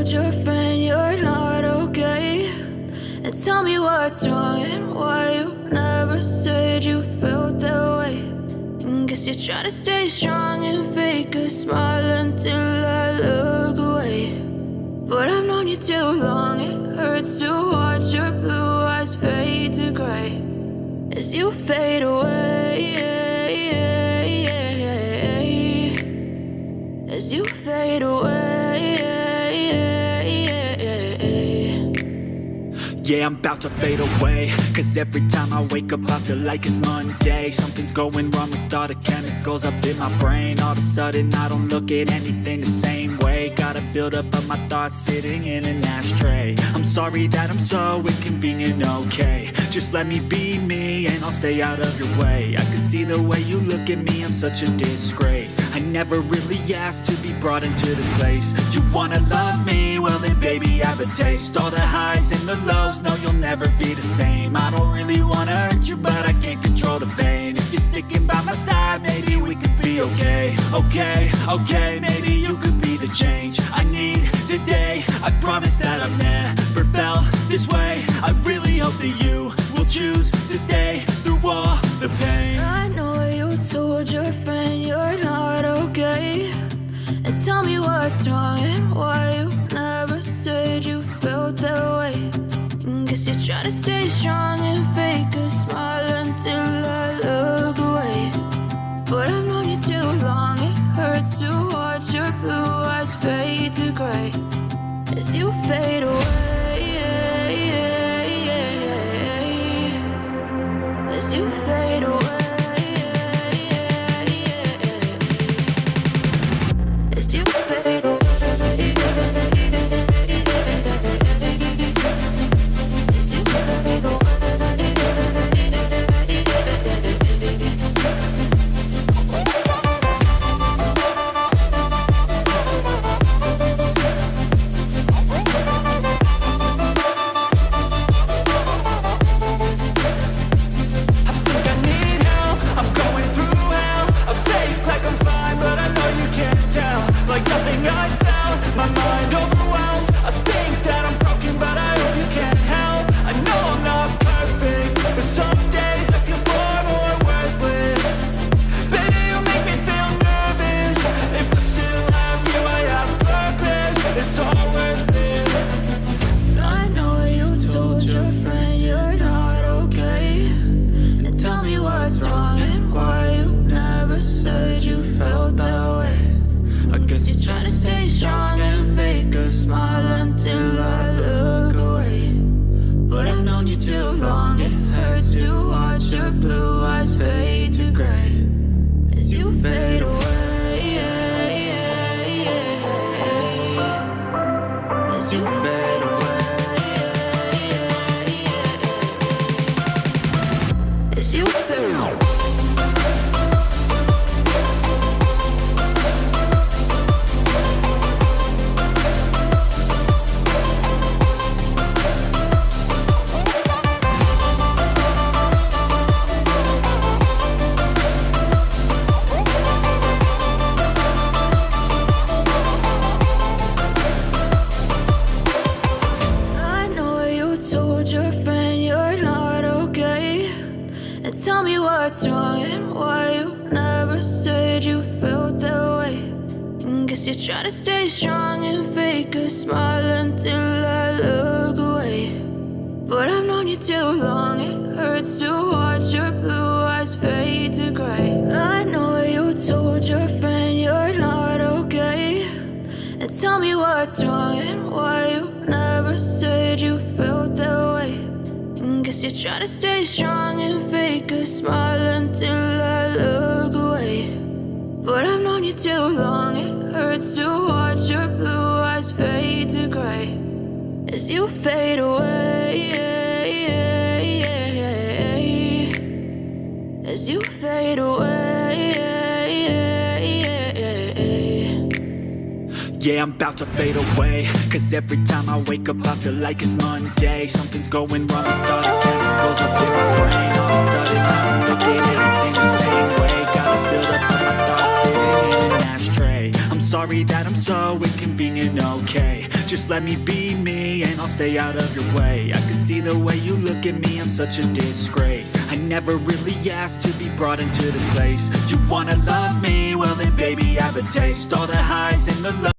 told your friend you're not okay? And tell me what's wrong and why you never said you felt that way. And guess you're trying to stay strong and fake a smile until I look away. But I've known you too long, it hurts to watch your blue eyes fade to gray as you fade away, as you fade away. Yeah, I'm about to fade away, cause every time I wake up I feel like it's Monday. Something's going wrong with all the chemicals up in my brain. All of a sudden I don't look at anything the same way. Gotta build up of my thoughts sitting in an ashtray. I'm sorry that I'm so inconvenient, okay? Just let me be me and I'll stay out of your way. I can see the way you look at me, I'm such a disgrace. I never really asked to be brought into this place. You wanna love me? Well then baby I have a taste. All the highs and the lows, no you'll never be the same. I don't really wanna hurt you but I can't control the pain. If you're sticking by my side maybe we could be okay. Okay, maybe you could be the change I need today. I promise that I've never felt this way. I really hope that you will choose to stay through all the pain. I know you told your friend you're not okay. And tell me what's wrong and why you never said you felt that way. And guess you're trying to stay strong and fake a smile until I look away. But I've known you too long, it hurts to watch your blue eyes fade to gray as you fade away, as you fade away. As you fade away. Like nothing I found, my mind overwhelms. I think that I'm broken, but I hope you can't help. I know I'm not perfect, but some days I feel far more worthless. Baby, you make me feel nervous. If I still have you, I have purpose. It's all worth it. I know you told your friend you're not okay. And tell me what's wrong and why you never said you felt that way. I guess you're trying to stay strong and fake a smile until I look away. But I've known you too long, it hurts to watch your blue eyes fade to gray as you fade away, as you fade away, as you fade away. Tell me what's wrong and why you never said you felt that way. And guess you're trying to stay strong and fake a smile until I look away. But I've known you too long, it hurts to watch your blue eyes fade to gray. I know you told your friend you're not okay. And tell me what's wrong and why you never said you felt that way. Guess you're trying to stay strong and fake a smile until I look away. But I've known you too long, it hurts to watch your blue eyes fade to gray as you fade away, as you fade away. Yeah, I'm about to fade away, cause every time I wake up I feel like it's Monday. Something's going wrong with all the chemicals up in my brain. All of a sudden I don't look at anything the same way. Gotta build up all my thoughts sitting in an ashtray. I'm sorry that I'm so inconvenient, okay? Just let me be me and I'll stay out of your way. I can see the way you look at me, I'm such a disgrace. I never really asked to be brought into this place. You wanna love me? Well then baby, have a taste. All the highs and the lows.